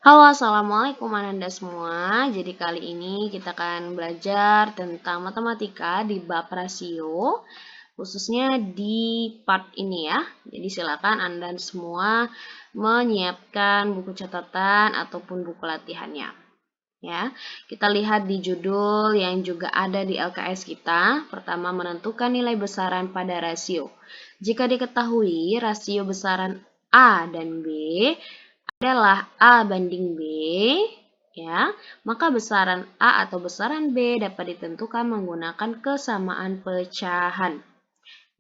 Halo, assalamualaikum Ananda semua. Jadi kali ini kita akan belajar tentang matematika di bab rasio, khususnya di part ini ya. Jadi silakan Anda semua menyiapkan buku catatan ataupun buku latihannya. Ya, kita lihat di judul yang juga ada di LKS kita. Pertama, menentukan nilai besaran pada rasio. Jika diketahui rasio besaran A dan B adalah A banding B, ya, maka besaran A atau besaran B dapat ditentukan menggunakan kesamaan pecahan.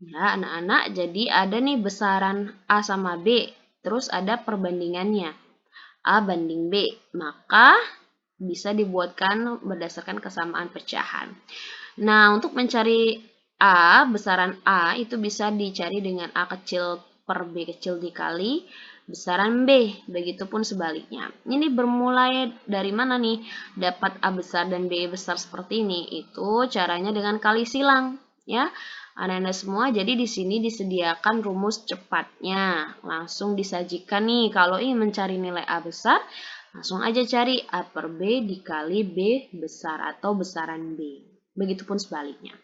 Ya, anak-anak, jadi ada nih besaran A sama B, terus ada perbandingannya A banding B, maka bisa dibuatkan berdasarkan kesamaan pecahan. Nah, untuk mencari A, besaran A itu bisa dicari dengan A kecil per B kecil dikali besaran B, begitupun sebaliknya. Ini bermulai dari mana nih? Dapat A besar dan B besar seperti ini. Itu caranya dengan kali silang, ya. Anak-anak semua, jadi di sini disediakan rumus cepatnya. Langsung disajikan nih, kalau ingin mencari nilai A besar, langsung aja cari A per B dikali B besar atau besaran B. Begitupun sebaliknya.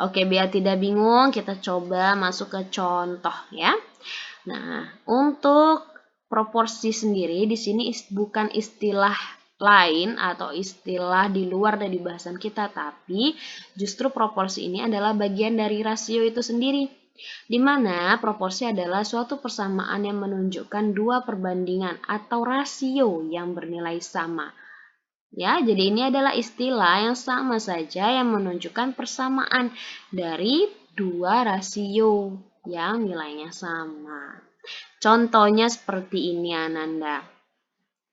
Oke, biar tidak bingung, kita coba masuk ke contoh ya. Nah, untuk proporsi sendiri di sini bukan istilah lain atau istilah di luar dari bahasan kita, tapi justru proporsi ini adalah bagian dari rasio itu sendiri, di mana proporsi adalah suatu persamaan yang menunjukkan dua perbandingan atau rasio yang bernilai sama. Ya, jadi ini adalah istilah yang sama saja yang menunjukkan persamaan dari dua rasio yang nilainya sama. Contohnya seperti ini Ananda.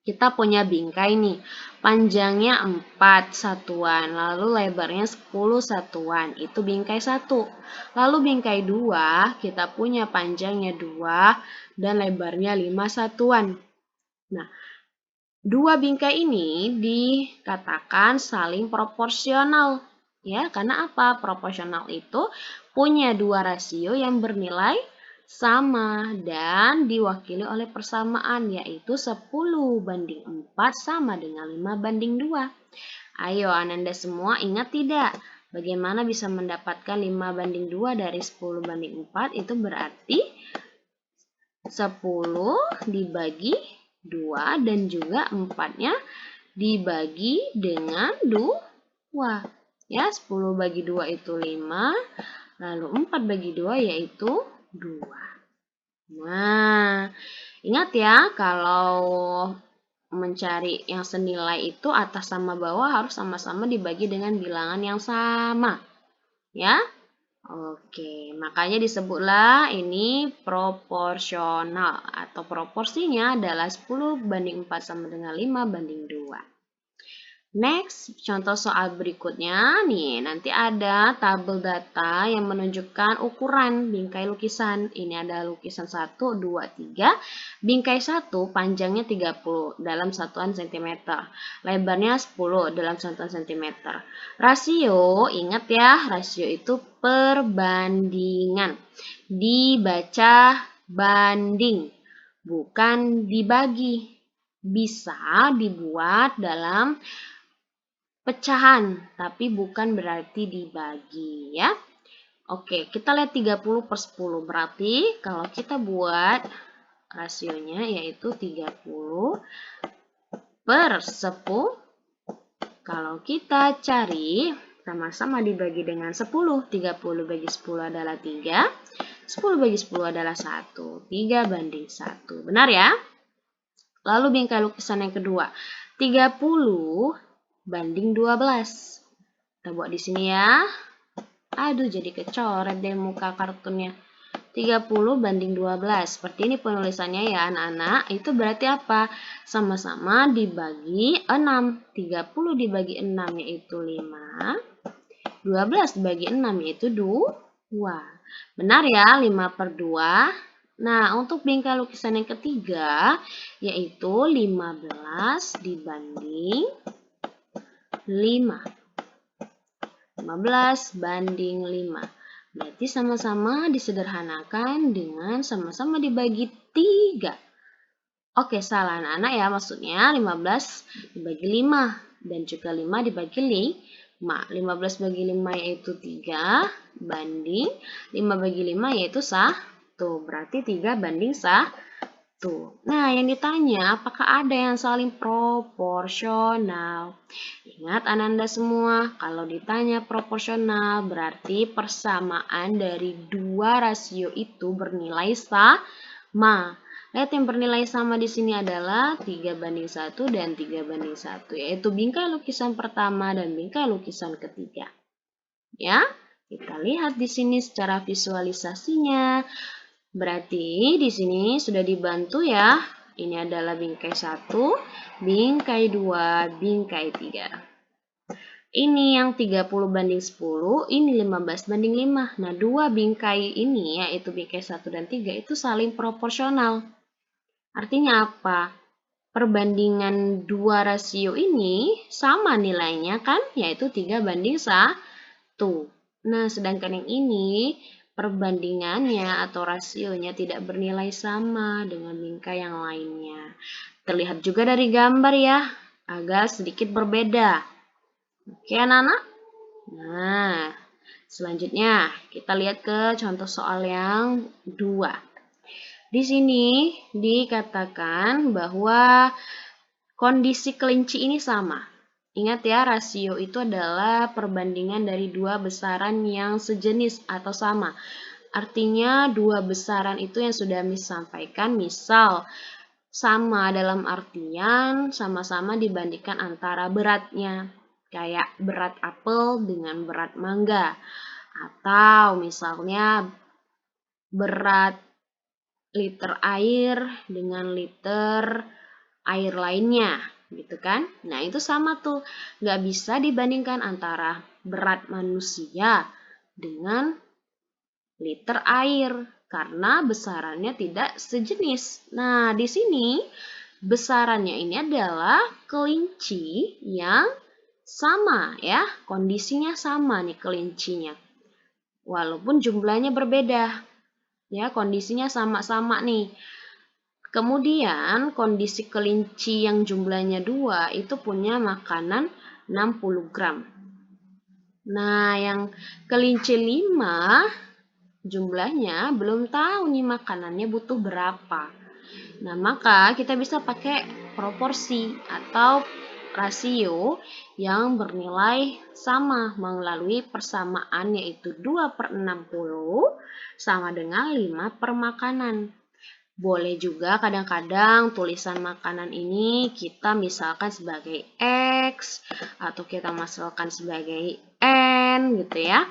Kita punya bingkai nih, panjangnya 4 satuan, lalu lebarnya 10 satuan, itu bingkai 1. Lalu bingkai 2, kita punya panjangnya 2 dan lebarnya 5 satuan. Nah, dua bingkai ini dikatakan saling proporsional. Ya, karena apa? Proporsional itu punya dua rasio yang bernilai sama dan diwakili oleh persamaan, yaitu 10 banding 4 sama dengan 5 banding 2. Ayo Ananda semua ingat tidak? Bagaimana bisa mendapatkan 5 banding 2 dari 10 banding 4? Itu berarti 10 dibagi 2 dan juga 4-nya dibagi dengan 2. Ya, 10 bagi 2 itu 5, lalu 4 bagi 2 yaitu 2. Nah, ingat ya, kalau mencari yang senilai itu atas sama bawah harus sama-sama dibagi dengan bilangan yang sama. Ya, oke, makanya disebutlah ini proporsional atau proporsinya adalah 10 banding 4 sama dengan 5 banding 2. Next, contoh soal berikutnya nih, nanti ada tabel data yang menunjukkan ukuran bingkai lukisan. Ini ada lukisan 1, 2, 3. Bingkai 1 panjangnya 30 dalam satuan cm. Lebarnya 10 dalam satuan cm. Rasio, ingat ya, rasio itu perbandingan. Dibaca banding, bukan dibagi. Bisa dibuat dalam pecahan, tapi bukan berarti dibagi ya. Oke, kita lihat 30 per 10. Berarti kalau kita buat rasionya yaitu 30 per 10. Kalau kita cari sama-sama dibagi dengan 10. 30 bagi 10 adalah 3. 10 bagi 10 adalah 1. 3 banding 1. Benar ya? Lalu bingkai lukisan yang kedua. 30 banding 12. Kita buat di sini ya. Aduh, jadi kecoret deh muka kartunnya. 30 banding 12. Seperti ini penulisannya ya anak-anak. Itu berarti apa? Sama-sama dibagi 6. 30 dibagi 6 yaitu 5. 12 dibagi 6 yaitu 2. Benar ya, 5 per 2. Nah, untuk bingkai lukisan yang ketiga, yaitu 15 dibanding 5. 15 banding 5. Berarti sama-sama disederhanakan dengan sama-sama dibagi 3. Oke, salah anak-anak ya, maksudnya 15 dibagi 5 dan juga 5 dibagi 5. 15 bagi 5 yaitu 3 banding 5 bagi 5 yaitu 1. Berarti 3 banding 1. Nah, yang ditanya apakah ada yang saling proporsional? Ingat Ananda semua, kalau ditanya proporsional berarti persamaan dari dua rasio itu bernilai sama. Lihat yang bernilai sama di sini adalah 3 banding 1 dan 3 banding 1, yaitu bingkai lukisan pertama dan bingkai lukisan ketiga. Ya, kita lihat di sini secara visualisasinya. Berarti di sini sudah dibantu ya. Ini adalah bingkai 1, bingkai 2, bingkai 3. Ini yang 30 banding 10, ini 15 banding 5. Nah, dua bingkai ini yaitu bingkai 1 dan 3 itu saling proporsional. Artinya apa? Perbandingan dua rasio ini sama nilainya kan, yaitu 3 banding 1. Nah, sedangkan yang ini perbandingannya atau rasionya tidak bernilai sama dengan bingkai yang lainnya. Terlihat juga dari gambar ya, agak sedikit berbeda. Oke anak-anak? Nah, selanjutnya kita lihat ke contoh soal yang 2. Di sini dikatakan bahwa kondisi kelinci ini sama. Ingat ya, rasio itu adalah perbandingan dari dua besaran yang sejenis atau sama. Artinya dua besaran itu yang sudah sampaikan, misal sama dalam artian sama-sama dibandingkan antara beratnya. Kayak berat apel dengan berat mangga. Atau misalnya berat liter air dengan liter air lainnya, gitu kan? Nah, itu sama tuh. Nggak bisa dibandingkan antara berat manusia dengan liter air, karena besarannya tidak sejenis. Nah, di sini besarannya ini adalah kelinci yang sama ya, kondisinya sama nih kelincinya. Walaupun jumlahnya berbeda. Ya, kondisinya sama-sama nih. Kemudian kondisi kelinci yang jumlahnya 2 itu punya makanan 60 gram. Nah, yang kelinci 5 jumlahnya belum tahu nih makanannya butuh berapa. Nah, maka kita bisa pakai proporsi atau rasio yang bernilai sama melalui persamaan, yaitu 2/60 sama dengan 5 per makanan. Boleh juga kadang-kadang tulisan makanan ini kita misalkan sebagai X atau kita masukkan sebagai N gitu ya.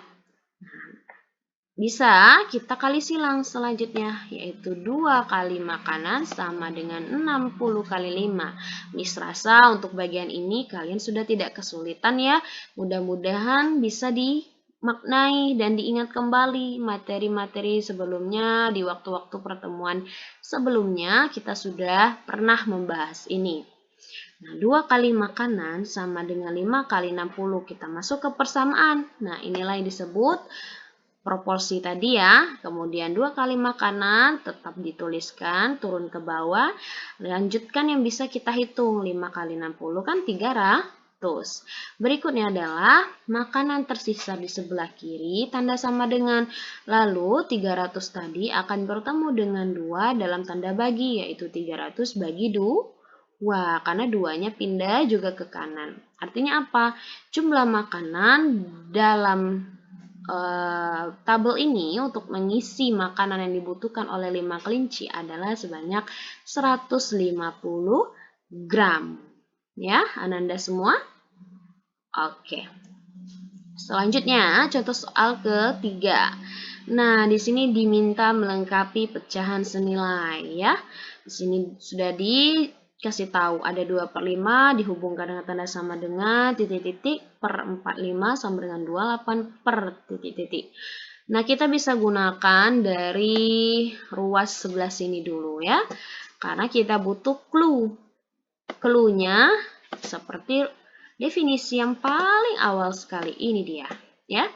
Bisa kita kali silang selanjutnya, yaitu 2 kali makanan sama dengan 60 kali 5. Mis rasa untuk bagian ini kalian sudah tidak kesulitan ya. Mudah-mudahan bisa dimaknai dan diingat kembali materi-materi sebelumnya. Di waktu-waktu pertemuan sebelumnya kita sudah pernah membahas ini. Nah, 2 kali makanan sama dengan 5 kali 60. Kita masuk ke persamaan. Nah, inilah yang disebut proporsi tadi ya. Kemudian 2 kali makanan tetap dituliskan turun ke bawah. Lanjutkan yang bisa kita hitung. 5 kali 60 kan 300. Berikutnya adalah makanan tersisa di sebelah kiri tanda sama dengan. Lalu 300 tadi akan bertemu dengan 2 dalam tanda bagi, yaitu 300 bagi 2. Karena 2-nya pindah juga ke kanan. Artinya apa? Jumlah makanan dalam tabel ini untuk mengisi makanan yang dibutuhkan oleh 5 kelinci adalah sebanyak 150 gram. Ya, Ananda semua? Oke. Selanjutnya, contoh soal ketiga. Nah, di sini diminta melengkapi pecahan senilai ya. Di sini sudah dikasih tahu ada 2/5 dihubungkan dengan tanda sama dengan titik-titik per 45 sama dengan 28 per titik-titik. Nah, kita bisa gunakan dari ruas sebelah sini dulu ya. Karena kita butuh clue. Clue-nya seperti definisi yang paling awal sekali ini dia, ya.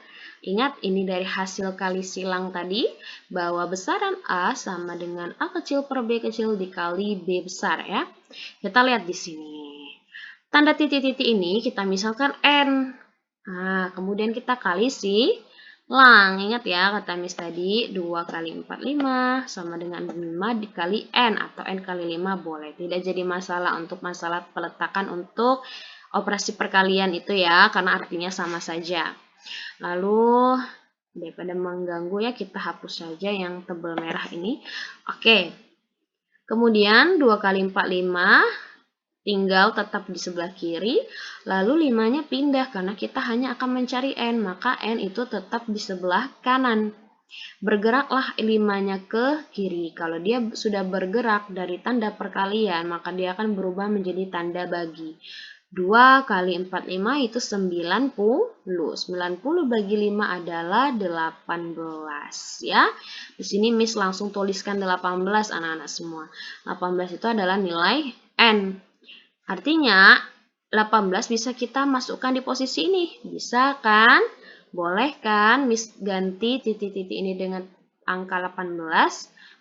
Ingat ini dari hasil kali silang tadi, bahwa besaran A sama dengan A kecil per B kecil dikali B besar ya. Kita lihat di sini. Tanda titik-titik ini kita misalkan N. Nah, kemudian kita kali silang. Ingat ya kata Miss tadi, 2 kali 4, 5 sama dengan 5 dikali N atau N kali 5 boleh. Tidak jadi masalah untuk masalah peletakan untuk operasi perkalian itu ya, karena artinya sama saja. Lalu daripada mengganggu ya, kita hapus saja yang tebal merah ini. Oke. Kemudian 2 kali 4, 5 tinggal tetap di sebelah kiri. Lalu 5-nya pindah karena kita hanya akan mencari N, maka N itu tetap di sebelah kanan. Bergeraklah 5-nya ke kiri. Kalau dia sudah bergerak dari tanda perkalian, maka dia akan berubah menjadi tanda bagi. 2 kali 4, 5 itu 90. 90 bagi 5 adalah 18 ya. Di sini Miss langsung tuliskan 18 anak-anak semua. 18 itu adalah nilai N. Artinya 18 bisa kita masukkan di posisi ini. Bisa kan? Boleh kan Miss ganti titik-titik ini dengan angka 18?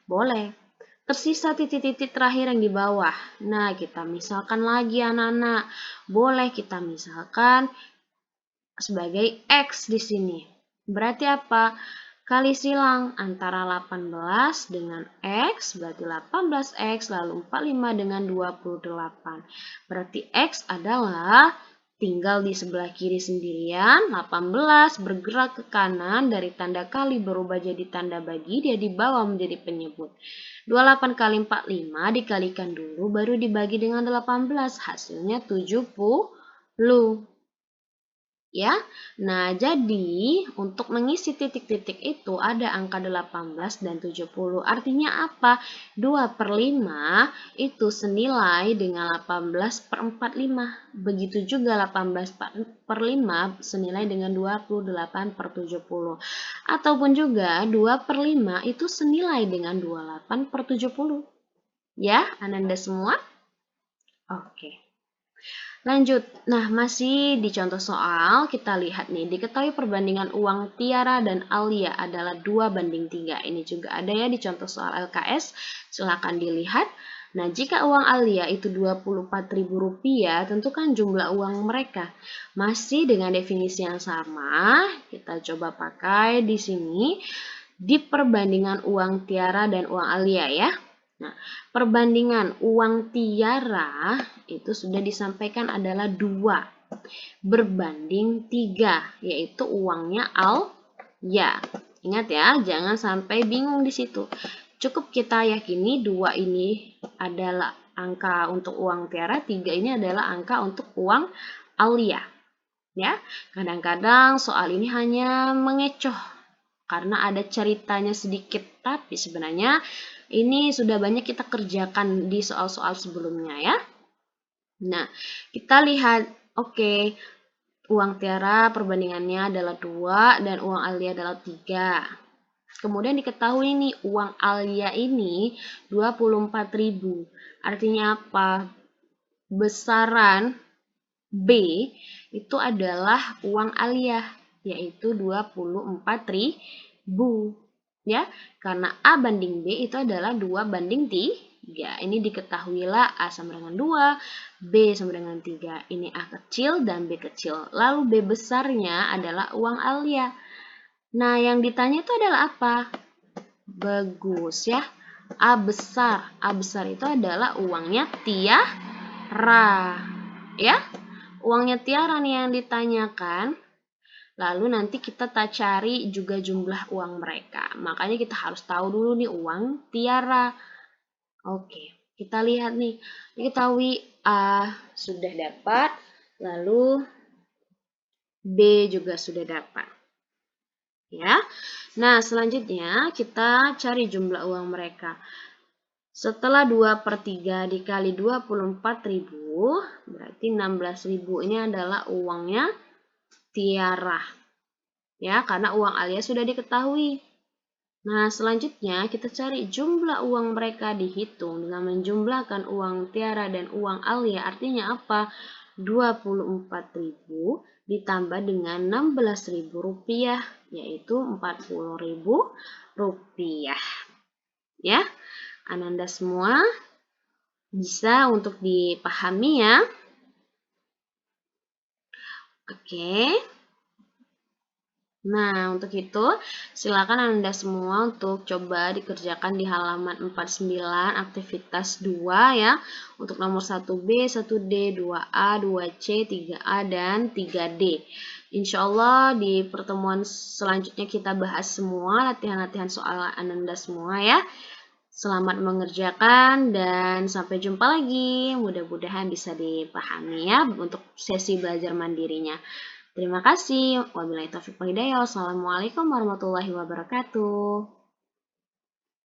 Boleh. Tersisa titik-titik terakhir yang di bawah. Nah, kita misalkan lagi anak-anak. Boleh kita misalkan sebagai X di sini. Berarti apa? Kali silang antara 18 dengan X, berarti 18X, lalu 45 dengan 28. Berarti X adalah tinggal di sebelah kiri sendirian, 18 bergerak ke kanan, dari tanda kali berubah jadi tanda bagi, dia dibawa menjadi penyebut. 28 kali 45 dikalikan dulu, baru dibagi dengan 18, hasilnya 70. Ya, nah jadi untuk mengisi titik-titik itu ada angka 18 dan 70. Artinya apa? 2 per 5 itu senilai dengan 18 per 45. Begitu juga 18 per 5 senilai dengan 28 per 70. Ataupun juga 2 per 5 itu senilai dengan 28 per 70. Ya, Ananda semua? Oke. Lanjut, nah masih di contoh soal, kita lihat nih, diketahui perbandingan uang Tiara dan Alia adalah 2:3. Ini juga ada ya di contoh soal LKS, silahkan dilihat. Nah, jika uang Alia itu Rp24.000, tentukan jumlah uang mereka. Masih dengan definisi yang sama, kita coba pakai di sini, di perbandingan uang Tiara dan uang Alia ya. Nah, perbandingan uang Tiara itu sudah disampaikan adalah 2 berbanding 3, yaitu uangnya Alia. Ingat ya, jangan sampai bingung di situ. Cukup kita yakini 2 ini adalah angka untuk uang Tiara, 3 ini adalah angka untuk uang Alia. Ya, kadang-kadang soal ini hanya mengecoh karena ada ceritanya sedikit, tapi sebenarnya ini sudah banyak kita kerjakan di soal-soal sebelumnya ya. Nah, kita lihat, oke, uang Tiara perbandingannya adalah 2 dan uang Alia adalah 3. Kemudian diketahui nih, uang Alia ini 24.000. Artinya apa? Besaran B itu adalah uang Alia, yaitu 24.000. Ya, karena A banding B itu adalah 2:3. Ini diketahuilah A sama dengan 2, B sama dengan 3. Ini A kecil dan B kecil. Lalu B besarnya adalah uang Alia. Nah, yang ditanya itu adalah apa? Bagus ya. A besar. A besar itu adalah uangnya Tiara. Ya, uangnya Tiara nih yang ditanyakan. Lalu nanti kita cari juga jumlah uang mereka. Makanya kita harus tahu dulu nih uang Tiara. Oke, kita lihat nih. Diketahui A sudah dapat, lalu B juga sudah dapat. Ya. Nah, selanjutnya kita cari jumlah uang mereka. Setelah 2/3 dikali 24.000, berarti 16.000. Ini adalah uangnya Tiara. Ya, karena uang Alia sudah diketahui. Nah, selanjutnya kita cari jumlah uang mereka, dihitung dengan menjumlahkan uang Tiara dan uang Alia. Artinya apa? 24.000 ditambah dengan Rp16.000, yaitu Rp40.000. Ya, Ananda semua bisa untuk dipahami ya. Oke. Nah, untuk itu silakan Anda semua untuk coba dikerjakan di halaman 49 aktivitas 2 ya. Untuk nomor 1B, 1D, 2A, 2C, 3A, dan 3D. Insya Allah di pertemuan selanjutnya kita bahas semua latihan-latihan soal Ananda semua ya. Selamat mengerjakan dan sampai jumpa lagi. Mudah-mudahan bisa dipahami ya untuk sesi belajar mandirinya. Terima kasih. Wabillahi taufiq wal hidayah. Wassalamualaikum warahmatullahi wabarakatuh.